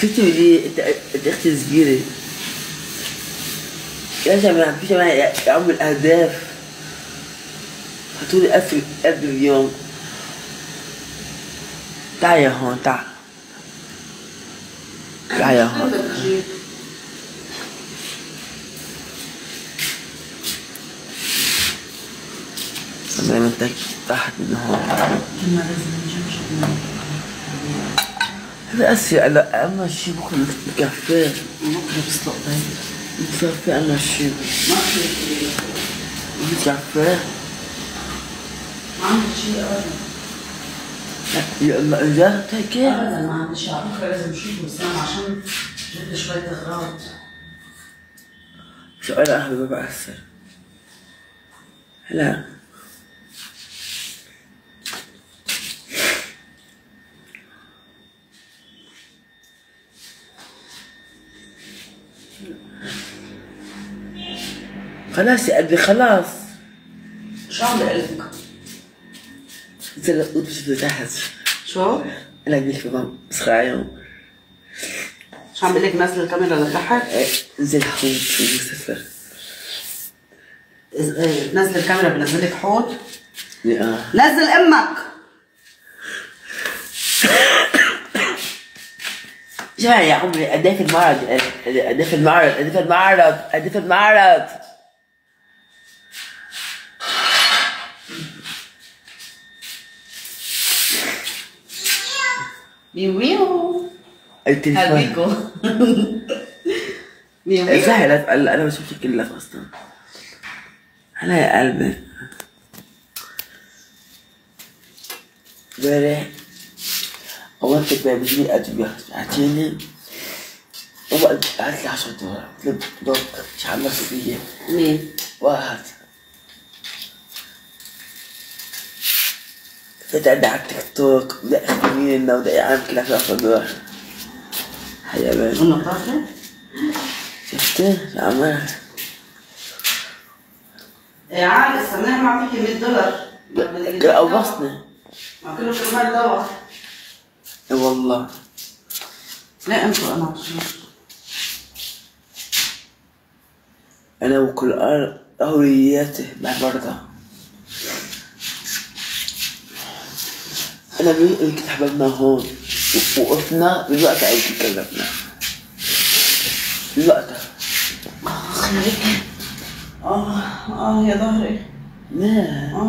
شفتي ليه انت اختي صغيرة يا جماعة في جماعة يعمل الأهداف هاتولي 1000 اليوم. تعال يا هون تعال تعال يا هون. زي ما انت تحت من هون. هذا أسفل هلا أما شي بكره الكافيه بكره بسلق بيت الكافيه أما شي ما في الكافيه ما عندي شيء أبدا. يلا إجازة هيك؟ أبدا ما عندي شيء، على فكرة لازم شوف وسام عشان جبت شوية أغراض. شو أنا أهبل ما بأثر هلا خلاص يا قلبي خلاص. شو عم بقلك؟ نزل وتشوف تحت. شو؟ أنا قلت لهم صغيرهم. شو عم بقلك نزل الكاميرا لتحت؟ نزل حوض وسفر. نزل الكاميرا بنزلك حوض؟ نزل أمك! شو يا عمري أديك المعرض أديك المعرض أديك المعرض أديك المعرض. ميو ميو التليفون هالبيكو ميو ميو سهلت انا ما شفتك الا اصلا. هلا يا قلبي امبارح قومت بجيب ادويه اعطيني وبعد قعدت لي 10 دولار قلت له شو عم نفسي فيي؟ مين؟ واحد كنت قاعد على التيك توك بدي اخذ مين وبدي اعمل كل 10 دولار. هيا بنت قلنا طافي؟ شفتي شو عمل؟ ايه عادي استناها معطيكي $100. قوصني ما كله كرمال دواء. اي والله لا انتو انا انا وكل اولوياتي مع برضه. انا كنت حببنا هون وقفنا بالوقت عايز تكلمنا بالوقت. خليك يا ظهري. لا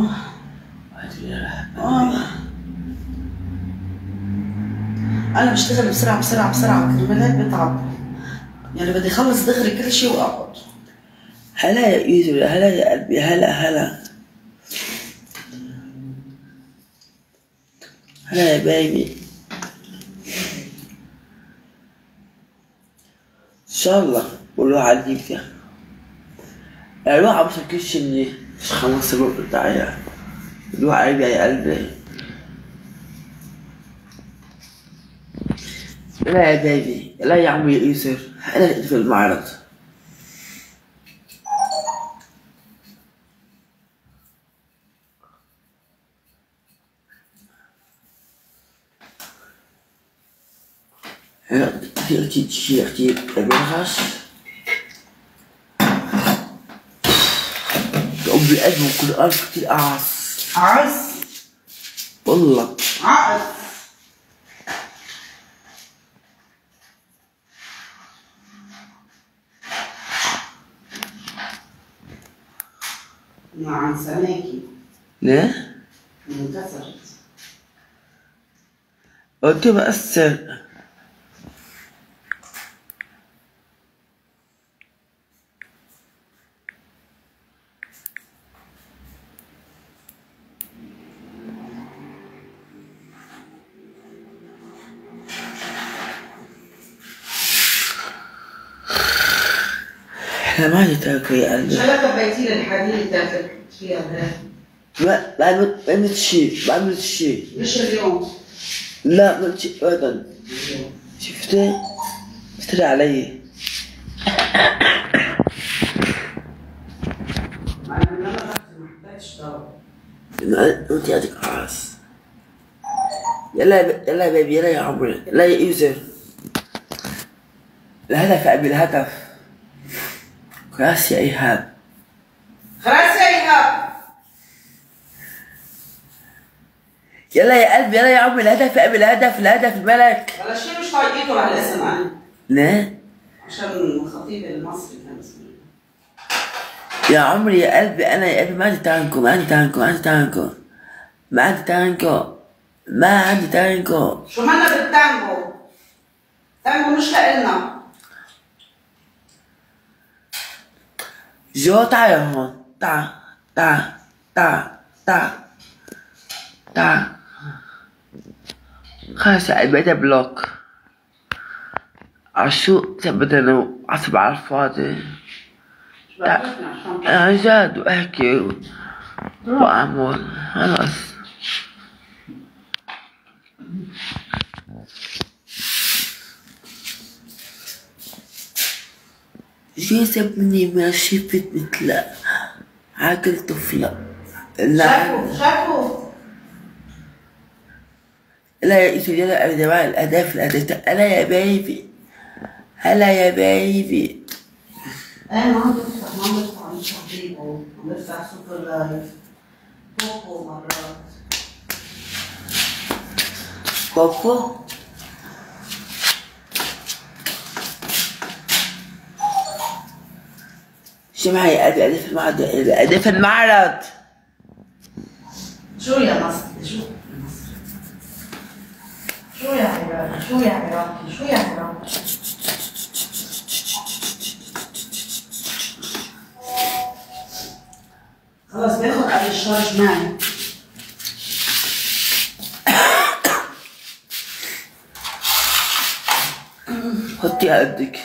انا بشتغل بسرعه بسرعه بسرعه كرمال هيك بتعب، يعني بدي اخلص دغري كل شيء واقعد. هلا يا يوسف هلا يا قلبي هلا هلا هلا يا بيبي. ان شاء الله والله عليك يا الواحد عم يسوي كل شيء منيح مش 5 دقايق بتاعي الواحد يا قلبي. لا يا بيبي لا يا عمي يوسف انا في المعرض. في اختي بالغش تقوم بالقلب وكل قلب كتير عرس والله عقد. عن سناكي ليه؟ انكسرت. قلت بأثر احنا ما نتاكل يا قلبي. شو لك بيتي للحديد تاكل فيها ما عملت شيء ما عملت شيء. مش اليوم. لا ما عملت شيء ابدا. شفتي؟ اشتري علي. ما محتاجش دواء. انت عندك عاص. يلا يا بيبي، يلا يا عمري، يلا يا ايزر. الهدف يا قلبي، الهدف. خلاص يا ايهاب. خلاص يا ايهاب. يلا يا قلبي، يلا يا عمري، الهدف يا قلبي، الهدف الملك. ولا شيء مش طايقيته على الاسم انا. ليه؟ عشان الخطيب المصري كان اسمه. يا عمري يا قلبي، انا يا قلبي ما عندي تانكو، ما عندي تانكو. شو مالنا بالتانجو؟ تانجو مش لإلنا. جو تعال هون، تعال. خلاص يا قلبي، بقيت بلوك. عشو بدنا عصب على الفاضي. أنا جد وأحكي وأعمل خلاص. جي سابني ما شفت مثل عاقل طفلة. شافوا لا يا إيشو، يلا يا جماعة، الأهداف هلا يا بيبي. انا ما عم بدفع مش حبيبه، عم بدفع سوبر لايف بوبو مرات. بوبو شو معي أهداف المعرض. شو يا مصري؟ شو يا عراقي؟ خلاص باخد على الشارج معي. حطيها قدك.